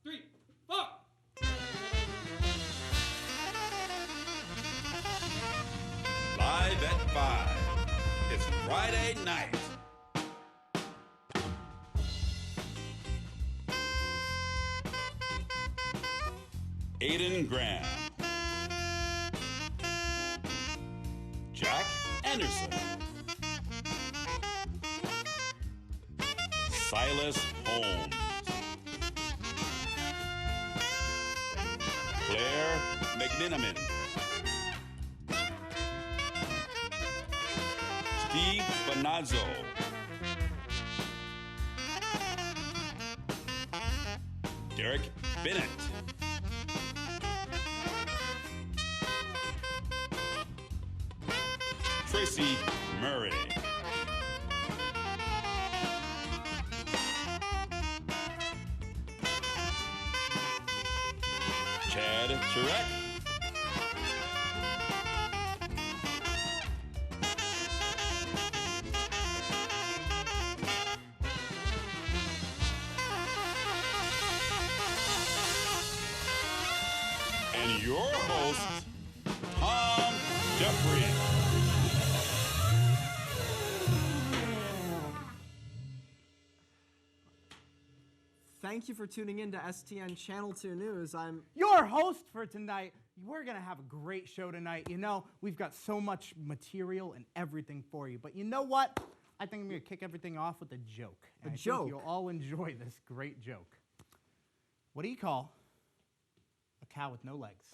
3, 4. Live at 5. It's Friday night. Aiden Graham, Jack Anderson, Silas Holmes, Claire McMiniman, Steve Bonazzo, Derek Bennett, Tracy Murray, Chad Turek, and your host, Tom Jeffrey. Thank you for tuning in to STN Channel 2 News. I'm your host for tonight. We're going to have a great show tonight. You know, we've got so much material and everything for you. But you know what? I think I'm going to kick everything off with a joke. And I think you'll all enjoy this great joke. What do you call a cow with no legs?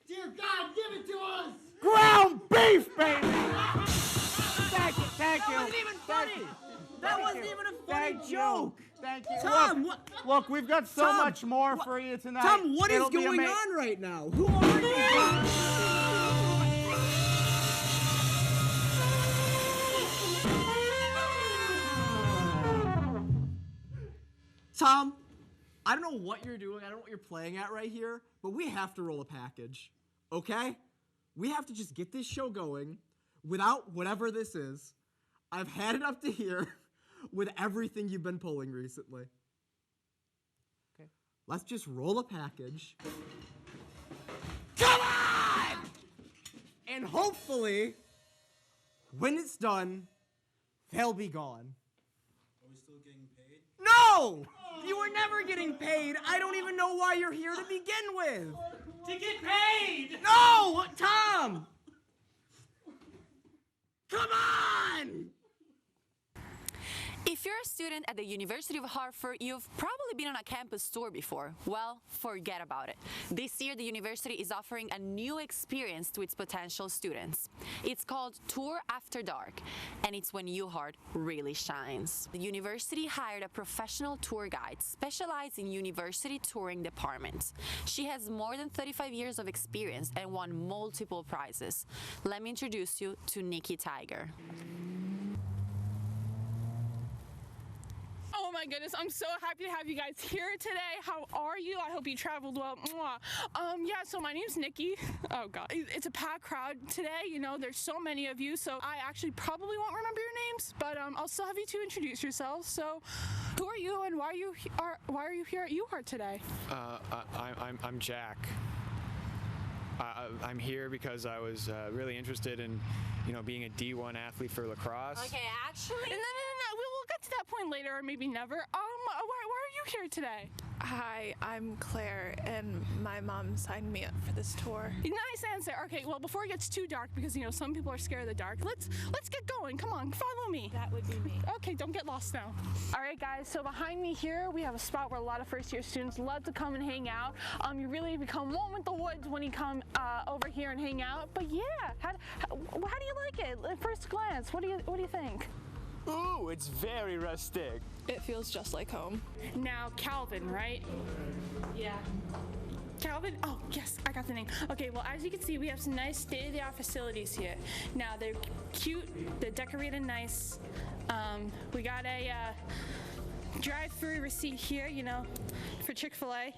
Dear God, give it to us! Ground beef, baby! Thank you, thank you. That wasn't even funny! That wasn't even a funny joke! Thank you. Tom, look, we've got so much more for you tonight. Tom, what is going on right now? Who are you? Tom, I don't know what you're doing. I don't know what you're playing at right here, but we have to roll a package, okay? We have to just get this show going without whatever this is. I've had it up to here with everything you've been pulling recently. Okay. Let's just roll a package. Come on! And hopefully, when it's done, they'll be gone. Are we still getting paid? No! You were never getting paid. I don't even know why you're here to begin with. To get paid! No! Tom! Come on! If you're a student at the University of Hartford, you've probably been on a campus tour before. Well, forget about it. This year, the university is offering a new experience to its potential students. It's called Tour After Dark, and it's when UHeart really shines. The university hired a professional tour guide specialized in university touring departments. She has more than 35 years of experience and won multiple prizes. Let me introduce you to Nikki Tiger. Oh my goodness, I'm so happy to have you guys here today. How are you? I hope you traveled well. Yeah, so my name's Nikki. Oh God, it's a packed crowd today. You know, there's so many of you, so I actually probably won't remember your names, but I'll still have you two introduce yourselves. So, who are you, and why are you here at UHeart today? I'm Jack. I'm here because I was really interested in, being a D1 athlete for lacrosse. Okay, actually... No. We'll get to that point later, or maybe never. Why are you here today? Hi, I'm Claire, and my mom signed me up for this tour. Nice answer. Okay, well, before it gets too dark, because some people are scared of the dark, let's get going. Come on, follow me. That would be me. Okay, don't get lost now. All right, guys. So behind me here, we have a spot where a lot of first-year students love to come and hang out. You really become one with the woods when you come over here and hang out. But yeah, how do you like it at first glance? What do you think? Ooh, it's very rustic. It feels just like home. Now, Calvin, right? Yeah. Calvin? Oh, yes, I got the name. Okay, well, as you can see, we have some nice state-of-the-art facilities here. Now, they're cute, they're decorated nice. We got a drive-through receipt here, for Chick-fil-A.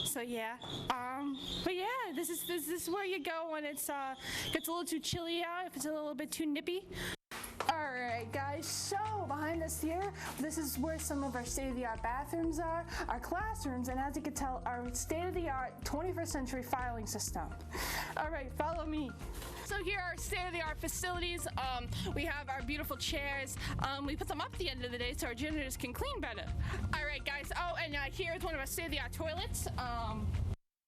So yeah, but yeah, this is where you go when it's gets a little too chilly out, if it's a little bit too nippy. All right, right, guys, so behind us here, this is where some of our state-of-the-art bathrooms are, our classrooms, and as you can tell, our state-of-the-art 21st century filing system. All right, follow me. So here are state-of-the-art facilities. We have our beautiful chairs. We put them up at the end of the day so our janitors can clean better. All right, guys. Oh, and here's one of our state-of-the-art toilets.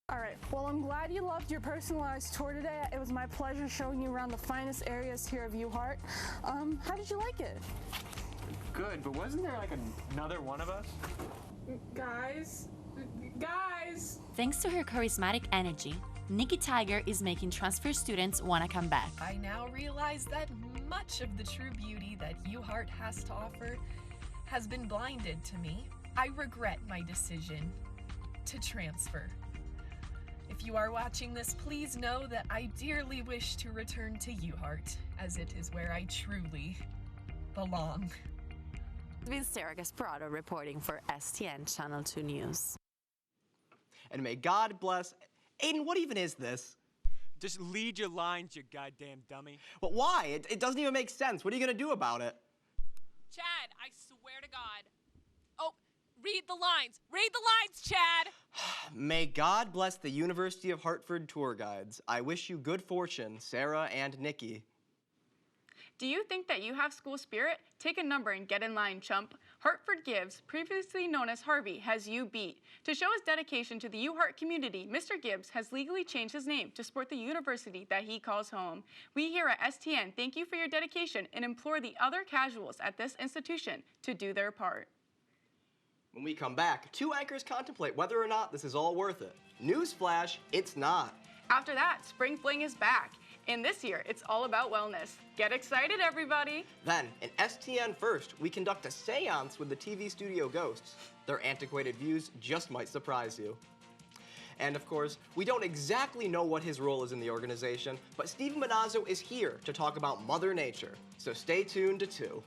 All right, well, I'm glad you loved your personalized tour today. It was my pleasure showing you around the finest areas here of UHeart. How did you like it? Good, but wasn't there like another one of us? Guys. Thanks to her charismatic energy, Nikki Tiger is making transfer students want to come back. I now realize that much of the true beauty that UHeart has to offer has been blinded to me. I regret my decision to transfer. If you are watching this, please know that I dearly wish to return to UHeart, as it is where I truly belong. It's been Sarah Gasparotto reporting for STN Channel 2 News. And may God bless... Aiden, what even is this? Just lead your lines, you goddamn dummy. But why? It doesn't even make sense. What are you gonna do about it? Chad, I swear to God. Oh, read the lines. Read the lines, Chad. May God bless the University of Hartford tour guides. I wish you good fortune, Sarah and Nikki. Do you think that you have school spirit? Take a number and get in line, chump. Hartford Gibbs, previously known as Harvey, has you beat. To show his dedication to the UHeart community, Mr. Gibbs has legally changed his name to sport the university that he calls home. We here at STN thank you for your dedication and implore the other casuals at this institution to do their part. When we come back, two anchors contemplate whether or not this is all worth it. Newsflash, it's not. After that, Spring Fling is back. And this year, it's all about wellness. Get excited, everybody. Then, in STN First, we conduct a seance with the TV studio ghosts. Their antiquated views just might surprise you. And of course, we don't exactly know what his role is in the organization, but Steve Manazzo is here to talk about Mother Nature. So stay tuned to 2.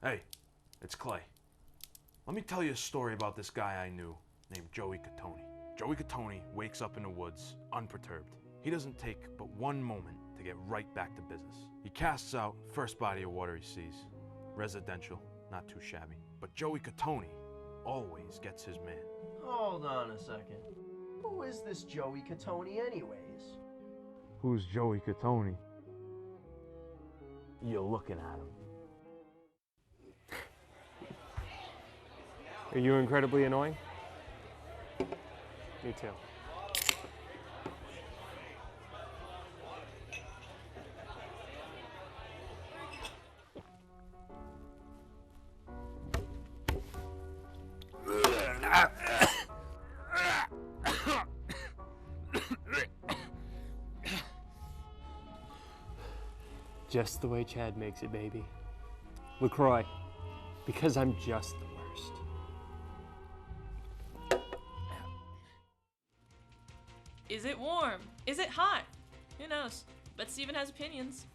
Hey, it's Clay. Let me tell you a story about this guy I knew named Joey Catoni. Joey Catoni wakes up in the woods, unperturbed. He doesn't take but one moment to get right back to business. He casts out first body of water he sees. Residential, not too shabby. But Joey Catoni always gets his man. Hold on a second. Who is this Joey Catoni anyways? Who's Joey Catoni? You're looking at him. Are you incredibly annoying? Me too. Just the way Chad makes it, baby. LaCroix, because I'm just the worst. Is it warm? Is it hot? Who knows? But Steven has opinions.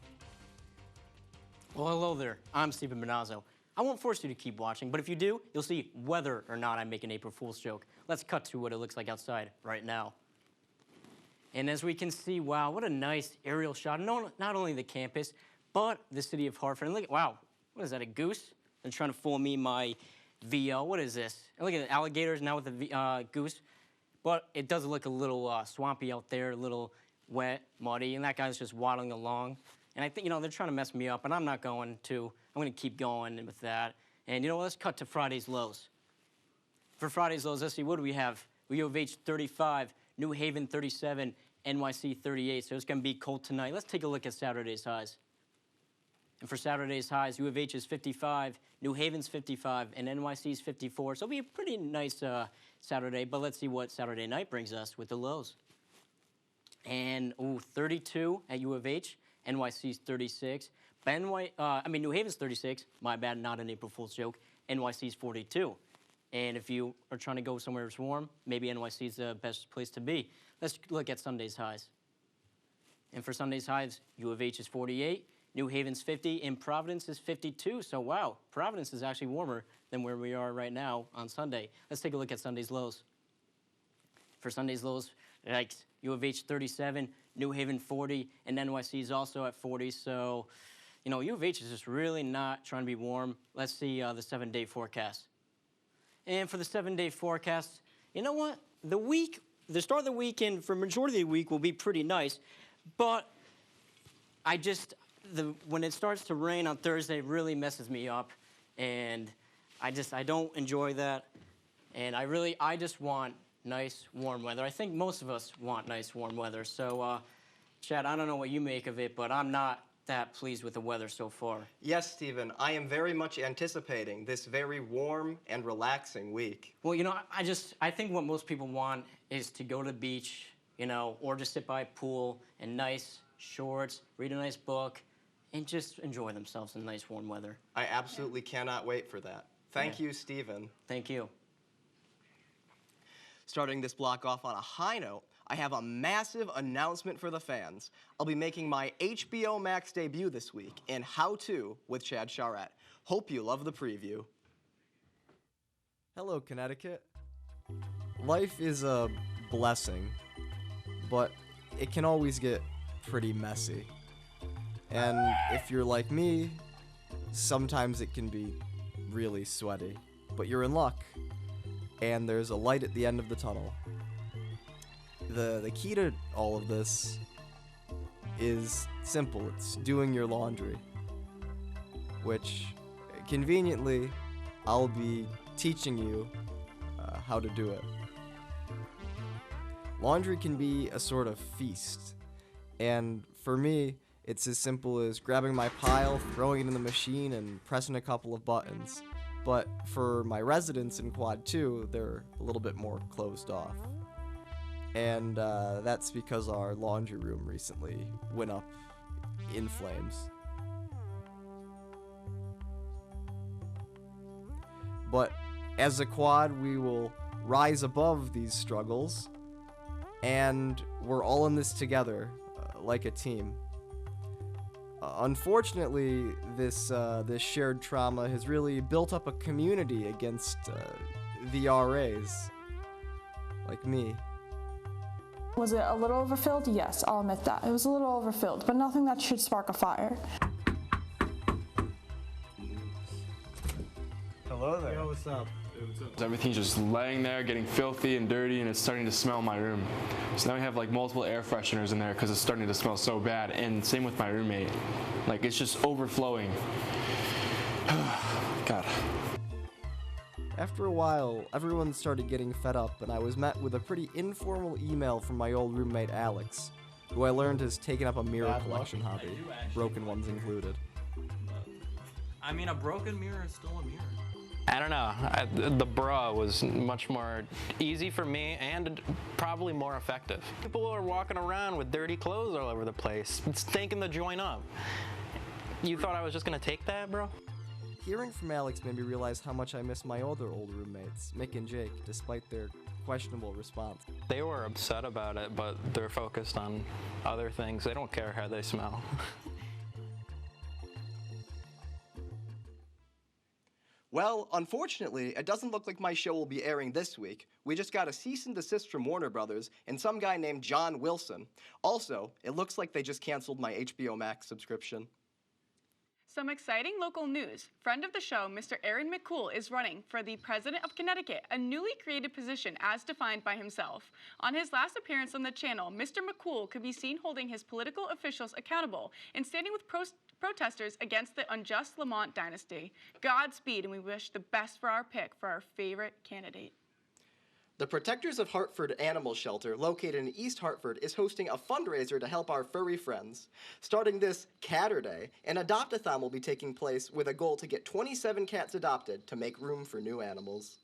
Well, hello there. I'm Steven Manazzo. I won't force you to keep watching, but if you do, you'll see whether or not I make an April Fool's joke. Let's cut to what it looks like outside right now. And as we can see, wow, what a nice aerial shot. Not only the campus, but the city of Hartford. And look at, wow, what is that, a goose? They're trying to fool me, my VL. What is this? And look at the alligators now with the goose. But it does look a little swampy out there, a little wet, muddy, and that guy's just waddling along. And I think, you know, they're trying to mess me up, and I'm not going to. I'm going to keep going with that. And, you know, let's cut to Friday's lows. For Friday's lows, let's see, what do we have? U of H 35, New Haven 37, NYC 38. So it's going to be cold tonight. Let's take a look at Saturday's highs. And for Saturday's highs, U of H is 55, New Haven's 55, and NYC's 54. So it'll be a pretty nice Saturday, but let's see what Saturday night brings us with the lows. And, ooh, 32 at U of H, NYC's 36, But New Haven's 36. My bad, not an April Fool's joke. NYC's 42. And if you are trying to go somewhere that's warm, maybe NYC's the best place to be. Let's look at Sunday's highs. And for Sunday's highs, U of H is 48, New Haven's 50, and Providence is 52. So wow, Providence is actually warmer than where we are right now on Sunday. Let's take a look at Sunday's lows. For Sunday's lows, like U of H 37, New Haven 40, and NYC is also at 40. So, you know, U of H is just really not trying to be warm. Let's see the 7-day forecast. And for the 7-day forecast, you know what? The start of the weekend for majority of the week will be pretty nice, but when it starts to rain on Thursday, it really messes me up, and I don't enjoy that, and I just want nice, warm weather. I think most of us want nice, warm weather. So, Chad, I don't know what you make of it, but I'm not that pleased with the weather so far. Yes, Stephen, I am very much anticipating this very warm and relaxing week. Well, you know, I think what most people want is to go to the beach, you know, or just sit by a pool in nice shorts, read a nice book, and just enjoy themselves in nice, warm weather. I absolutely cannot wait for that. Thank you, Stephen. Thank you. Starting this block off on a high note, I have a massive announcement for the fans. I'll be making my HBO Max debut this week in How To with Chad Charette. Hope you love the preview. Hello, Connecticut. Life is a blessing, but it can always get pretty messy. And if you're like me, sometimes it can be really sweaty. But you're in luck, and there's a light at the end of the tunnel. The key to all of this is simple. It's doing your laundry, which conveniently I'll be teaching you how to do it. Laundry can be a sort of feast, and for me, it's as simple as grabbing my pile, throwing it in the machine, and pressing a couple of buttons. But for my residents in Quad 2, they're a little bit more closed off. And that's because our laundry room recently went up in flames. But as a quad, we will rise above these struggles, and we're all in this together, like a team. Unfortunately, this shared trauma has really built up a community against the RAs, like me. Was it a little overfilled? Yes, I'll admit that. It was a little overfilled, but nothing that should spark a fire. Hello there. Yo, what's up? Everything's just laying there, getting filthy and dirty, and it's starting to smell in my room. So now we have like multiple air fresheners in there because it's starting to smell so bad, and same with my roommate. Like, it's just overflowing. God. After a while, everyone started getting fed up, and I was met with a pretty informal email from my old roommate Alex, who I learned has taken up a mirror collection hobby, broken ones included. I mean, a broken mirror is still a mirror. I don't know. The bra was much more easy for me and probably more effective. People are walking around with dirty clothes all over the place, stinking the joint up. You thought I was just gonna take that, bro? Hearing from Alex made me realize how much I miss my other old roommates, Mick and Jake, despite their questionable response. They were upset about it, but they're focused on other things. They don't care how they smell. Well, unfortunately, it doesn't look like my show will be airing this week. We just got a cease and desist from Warner Brothers and some guy named John Wilson. Also, it looks like they just canceled my HBO Max subscription. Some exciting local news. Friend of the show, Mr. Aaron McCool, is running for the President of Connecticut, a newly created position as defined by himself. On his last appearance on the channel, Mr. McCool could be seen holding his political officials accountable and standing with protesters against the unjust Lamont dynasty. Godspeed, and we wish the best for our pick for our favorite candidate. The Protectors of Hartford Animal Shelter, located in East Hartford, is hosting a fundraiser to help our furry friends. Starting this Catterday, an adopt-a-thon will be taking place with a goal to get 27 cats adopted to make room for new animals.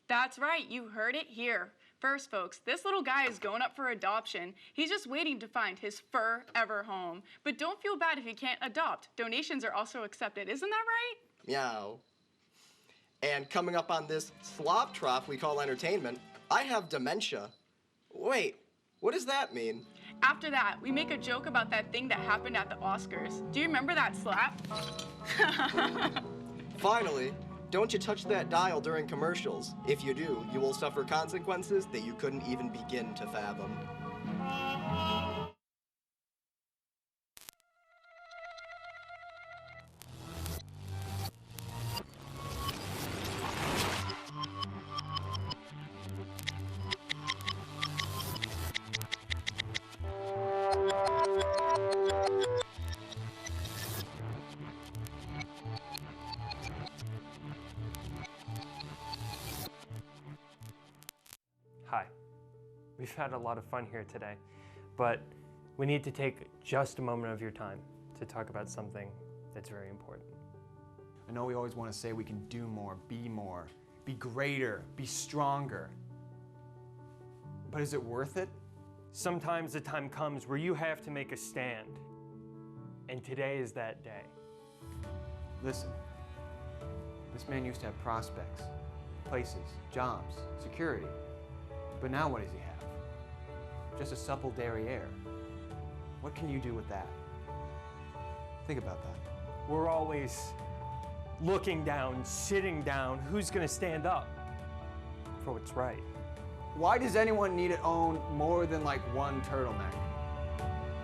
That's right, you heard it here. First, folks, this little guy is going up for adoption. He's just waiting to find his forever home. But don't feel bad if you can't adopt. Donations are also accepted. Isn't that right? Meow. And coming up on this slop trough we call entertainment, I have dementia. Wait, what does that mean? After that, we make a joke about that thing that happened at the Oscars. Do you remember that slap? Finally, don't you touch that dial during commercials. If you do, you will suffer consequences that you couldn't even begin to fathom. Hi. We've had a lot of fun here today, but we need to take just a moment of your time to talk about something that's very important. I know we always want to say we can do more, be greater, be stronger. But is it worth it? Sometimes the time comes where you have to make a stand, and today is that day. Listen, this man used to have prospects, places, jobs, security. But now what does he have? Just a supple derriere. What can you do with that? Think about that. We're always looking down, sitting down. Who's going to stand up for what's right? Why does anyone need to own more than like one turtleneck?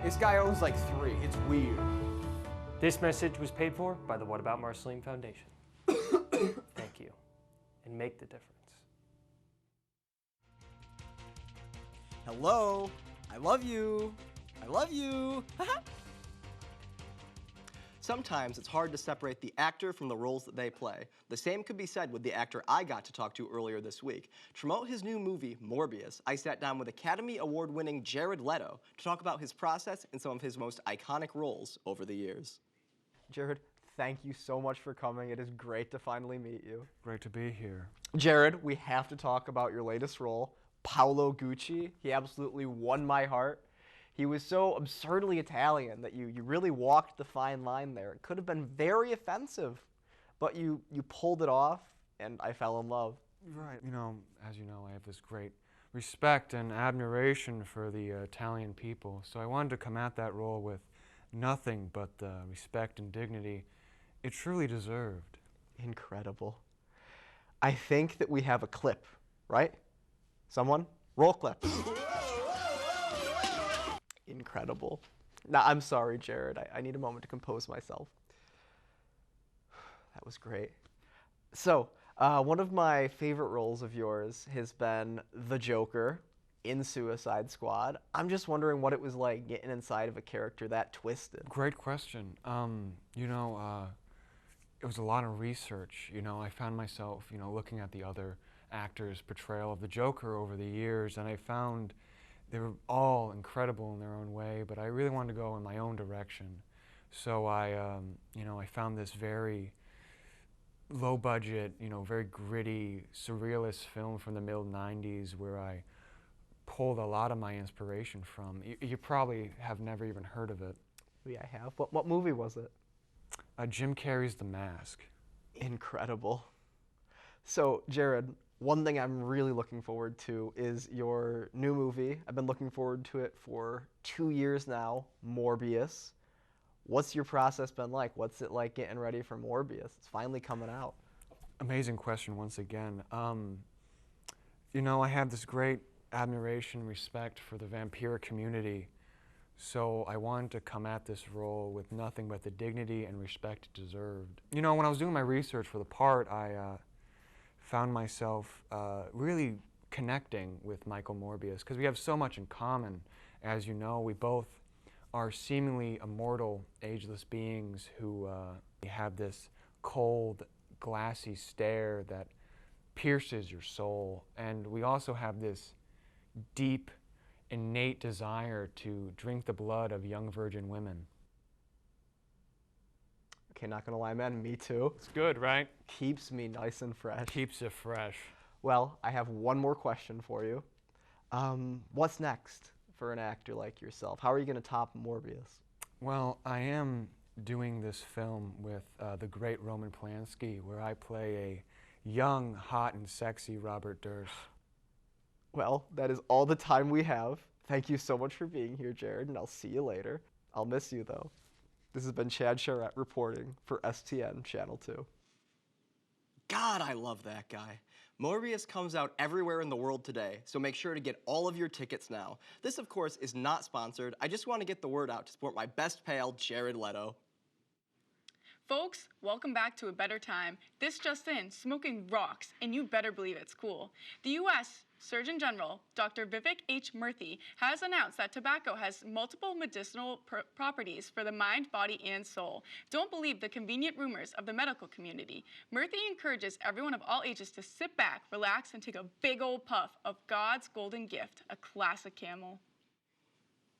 This guy owns like 3. It's weird. This message was paid for by the What About Marceline Foundation. Thank you, and make the difference. Hello, I love you. I love you. Sometimes it's hard to separate the actor from the roles that they play. The same could be said with the actor I got to talk to earlier this week. To promote his new movie, Morbius, I sat down with Academy Award-winning Jared Leto to talk about his process and some of his most iconic roles over the years. Jared, thank you so much for coming. It is great to finally meet you. Great to be here. Jared, we have to talk about your latest role, Paolo Gucci. He absolutely won my heart. He was so absurdly Italian that you really walked the fine line there. It could have been very offensive, but you pulled it off, and I fell in love. Right. You know, as you know, I have this great respect and admiration for the Italian people, so I wanted to come at that role with nothing but the respect and dignity it truly deserved. Incredible. I think that we have a clip, right? Someone? Roll clip. Incredible. Now, I'm sorry, Jared. I need a moment to compose myself. That was great. So, one of my favorite roles of yours has been the Joker in Suicide Squad. I'm just wondering what it was like getting inside of a character that twisted. Great question. You know, it was a lot of research. You know, I found myself, you know, looking at the other actors' portrayal of the Joker over the years, and I found they were all incredible in their own way, but I really wanted to go in my own direction. So you know, I found this very low budget, you know, very gritty, surrealist film from the middle-90s where I pulled a lot of my inspiration from. You probably have never even heard of it. Maybe I have. What movie was it? Jim Carrey's The Mask. Incredible. So, Jared, one thing I'm really looking forward to is your new movie. I've been looking forward to it for 2 years now, Morbius. What's your process been like? What's it like getting ready for Morbius? It's finally coming out. Amazing question once again. You know, I have this great admiration and respect for the vampiric community, so I wanted to come at this role with nothing but the dignity and respect it deserved. You know, when I was doing my research for the part, I found myself really connecting with Michael Morbius because we have so much in common. As you know, we both are seemingly immortal, ageless beings who have this cold, glassy stare that pierces your soul. And we also have this deep, innate desire to drink the blood of young virgin women. Okay, not gonna lie, man, me too. It's good, right? Keeps me nice and fresh. Keeps you fresh. Well, I have one more question for you. What's next for an actor like yourself? How are you going to top Morbius? Well, I am doing this film with the great Roman Polanski, where I play a young, hot, and sexy Robert Durst. Well, that is all the time we have. Thank you so much for being here, Jared, and I'll see you later. I'll miss you, though. This has been Chad Charette reporting for STN Channel 2. God, I love that guy. Morbius comes out everywhere in the world today, so make sure to get all of your tickets now. This, of course, is not sponsored. I just want to get the word out to support my best pal, Jared Leto. Folks, welcome back to A Better Time. This just in, smoking rocks, and you better believe it's cool. The U.S. Surgeon General, Dr. Vivek H. Murthy, has announced that tobacco has multiple medicinal properties for the mind, body, and soul. Don't believe the convenient rumors of the medical community. Murthy encourages everyone of all ages to sit back, relax, and take a big old puff of God's golden gift, a classic Camel.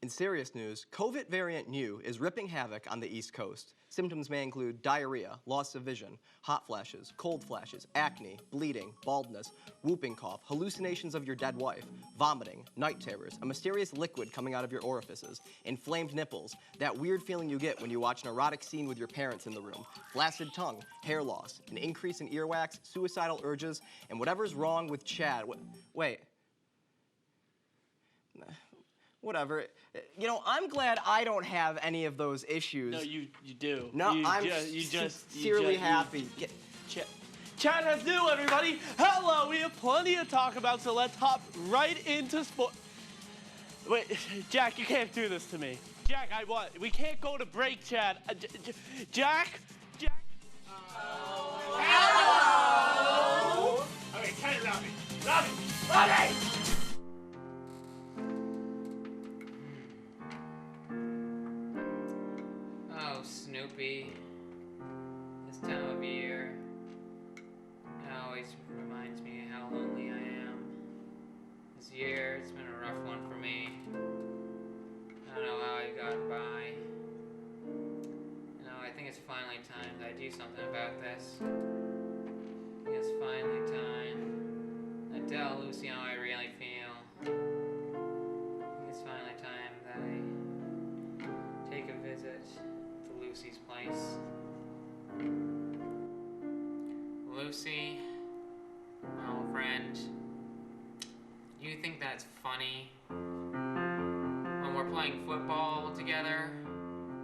In serious news, COVID variant Mu is ripping havoc on the East Coast. Symptoms may include diarrhea, loss of vision, hot flashes, cold flashes, acne, bleeding, baldness, whooping cough, hallucinations of your dead wife, vomiting, night terrors, a mysterious liquid coming out of your orifices, inflamed nipples, that weird feeling you get when you watch an erotic scene with your parents in the room, flaccid tongue, hair loss, an increase in earwax, suicidal urges, and whatever's wrong with Chad. Wait. Whatever. You know, I'm glad I don't have any of those issues. No, you do. No, I'm sincerely happy. Chad has new, everybody. Hello, we have plenty to talk about, so let's hop right into sport. Wait, Jack, you can't do this to me. Jack, we can't go to break, Chad. Jack? Hello! Okay, cut it, Robbie. Oh, Snoopy. This time of year, it always reminds me how lonely I am. This year, it's been a rough one for me. I don't know how I got by. You know, I think it's finally time that I do something about this. I think it's finally time I tell Lucy how I really feel. I think it's finally time that I take a visit to Lucy's place. Lucy, my old friend, you think that's funny? When we're playing football together,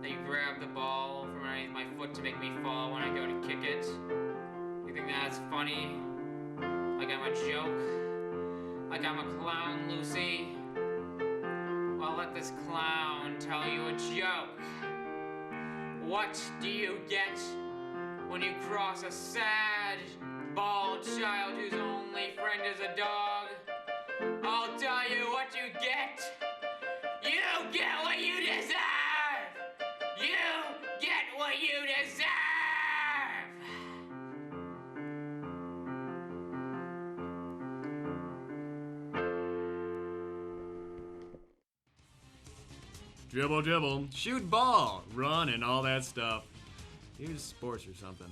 that you grab the ball from underneath my foot to make me fall when I go to kick it? You think that's funny? Like I'm a joke? Like I'm a clown, Lucy? Well, let this clown tell you a joke. What do you get when you cross a sad, bald child whose only friend is a dog? I'll tell you what you get. You get what you deserve! You get what you deserve! Dribble, dribble, shoot ball, run, and all that stuff. Here's sports or something.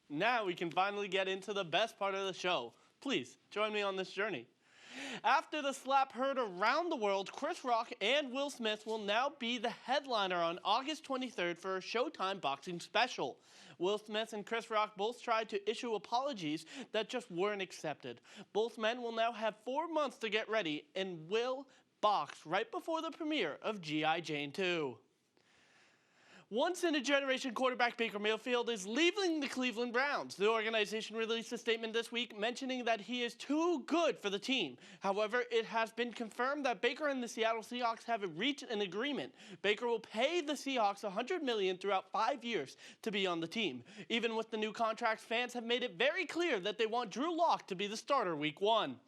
Now we can finally get into the best part of the show. Please, join me on this journey. After the slap heard around the world, Chris Rock and Will Smith will now be the headliner on August 23rd for a Showtime boxing special. Will Smith and Chris Rock both tried to issue apologies that just weren't accepted. Both men will now have 4 months to get ready and will box right before the premiere of G.I. Jane 2. Once-in-a-generation quarterback Baker Mayfield is leaving the Cleveland Browns. The organization released a statement this week mentioning that he is too good for the team. However, it has been confirmed that Baker and the Seattle Seahawks have reached an agreement. Baker will pay the Seahawks $100 million throughout 5 years to be on the team. Even with the new contract, fans have made it very clear that they want Drew Lock to be the starter Week 1.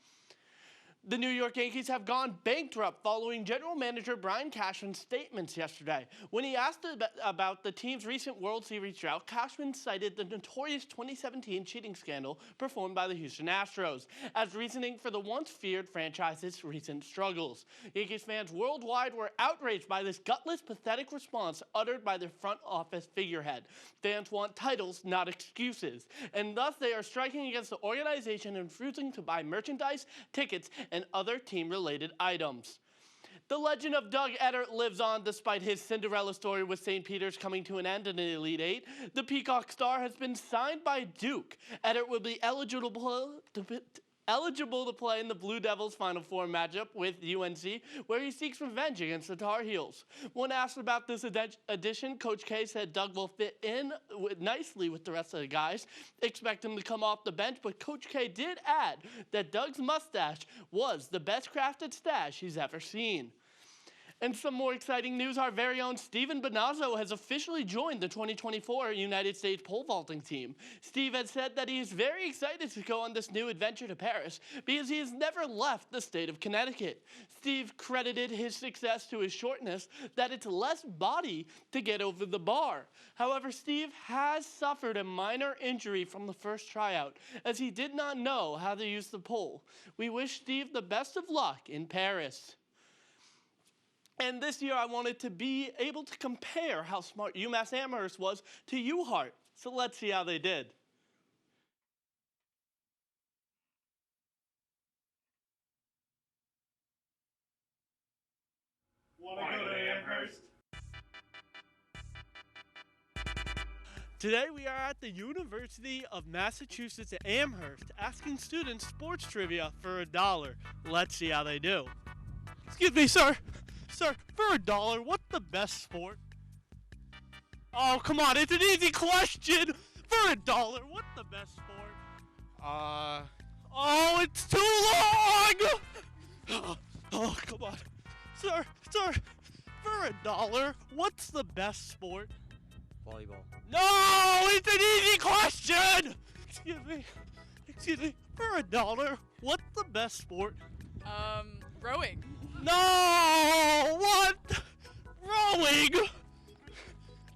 The New York Yankees have gone bankrupt following general manager Brian Cashman's statements yesterday. When he asked about the team's recent World Series drought, Cashman cited the notorious 2017 cheating scandal performed by the Houston Astros as reasoning for the once-feared franchise's recent struggles. Yankees fans worldwide were outraged by this gutless, pathetic response uttered by their front office figurehead. Fans want titles, not excuses, and thus they are striking against the organization and refusing to buy merchandise, tickets, and other team-related items. The legend of Doug Eddert lives on despite his Cinderella story with St. Peter's coming to an end in the Elite Eight. The Peacock star has been signed by Duke. Eddert will be eligible to play in the Blue Devils Final Four matchup with UNC, where he seeks revenge against the Tar Heels. When asked about this addition, Coach K said Doug will fit in nicely with the rest of the guys. Expect him to come off the bench, but Coach K did add that Doug's mustache was the best crafted stash he's ever seen. And some more exciting news, our very own Steven Bonazzo has officially joined the 2024 United States pole vaulting team. Steve has said that he is very excited to go on this new adventure to Paris because he has never left the state of Connecticut. Steve credited his success to his shortness, that it's less body to get over the bar. However, Steve has suffered a minor injury from the first tryout, as he did not know how to use the pole. We wish Steve the best of luck in Paris. And this year I wanted to be able to compare how smart UMass Amherst was to UHart. So let's see how they did. Wanna go to Amherst? Today we are at the University of Massachusetts at Amherst asking students sports trivia for $1. Let's see how they do. Excuse me, sir. Sir, for $1, what's the best sport? Oh, come on, it's an easy question. For $1, what's the best sport? Oh, it's too long! Oh, come on. Sir, for $1, what's the best sport? Volleyball. No, it's an easy question! Excuse me, for $1, what's the best sport? Rowing. No! What? Rowing?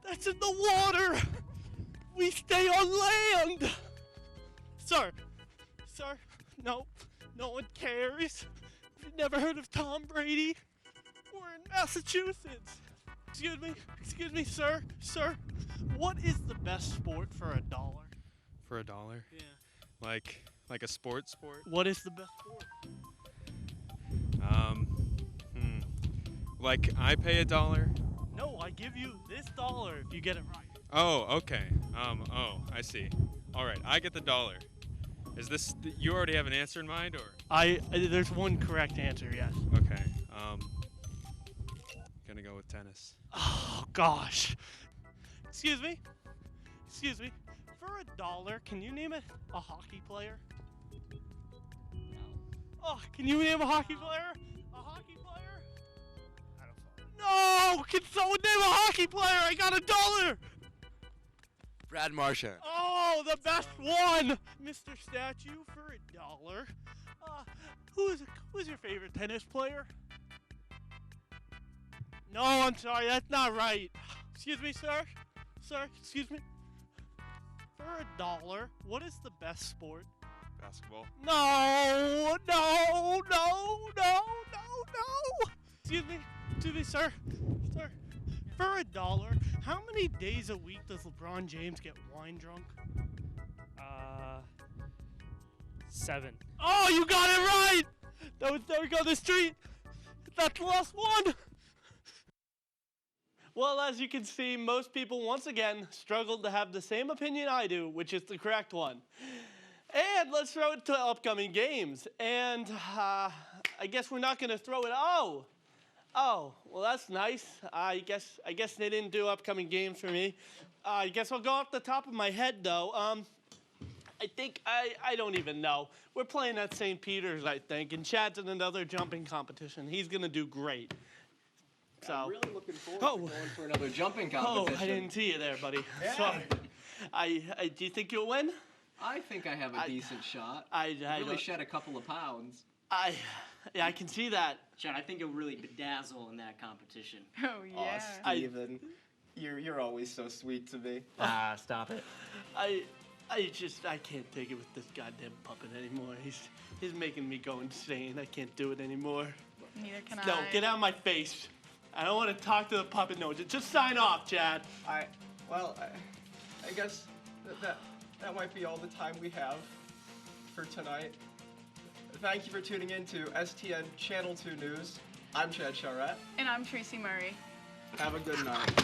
That's in the water! We stay on land! Sir, no one cares. You've never heard of Tom Brady? We're in Massachusetts. Excuse me, sir, what is the best sport for $1? For $1? Yeah. Like a sport? What is the best sport? Like I pay $1? No, I give you this $1 if you get it right. Oh, okay. I see. All right, I get the $1. Is this, you already have an answer in mind, or? There's one correct answer, yes. Okay, gonna go with tennis. Oh, gosh. Excuse me. For $1, can you name a hockey player? No. Oh, can you name a hockey player? A hockey player? I don't know. No! Can someone name a hockey player? I got $1! Brad Marchand. Oh, the best one! Mr. Statue for $1. Who's your favorite tennis player? No, I'm sorry, that's not right. Excuse me, sir? Sir, excuse me. For $1, what is the best sport? Basketball. No! Excuse me, sir. For $1, how many days a week does LeBron James get wine drunk? 7. Oh, you got it right! That was Derek on the street. That's the last one. Well, as you can see, most people once again struggled to have the same opinion I do, which is the correct one. And let's throw it to upcoming games. And I guess we're not going to throw it. Oh, well, that's nice. I guess they didn't do upcoming games for me. I guess I'll go off the top of my head, though. I think, I don't even know. We're playing at St. Peter's, I think, and Chad's in another jumping competition. He's going to do great. So. I'm really looking forward to going for another jumping competition. Oh, I didn't see you there, buddy. Yeah. Sorry. Do you think you'll win? I think I have a decent shot. I really shed a couple of pounds. Yeah, I can see that. Chad, I think you'll really bedazzle in that competition. Oh, yeah. Oh, Steven, you're always so sweet to me. Stop it. I can't take it with this goddamn puppet anymore. He's making me go insane. I can't do it anymore. Neither can I. No, get out of my face. I don't want to talk to the puppet. No, just sign off, Chad. I guess that might be all the time we have for tonight. thank you for tuning in to STN Channel 2 News. I'm Chad Charette. And I'm Tracy Murray. Have a good night.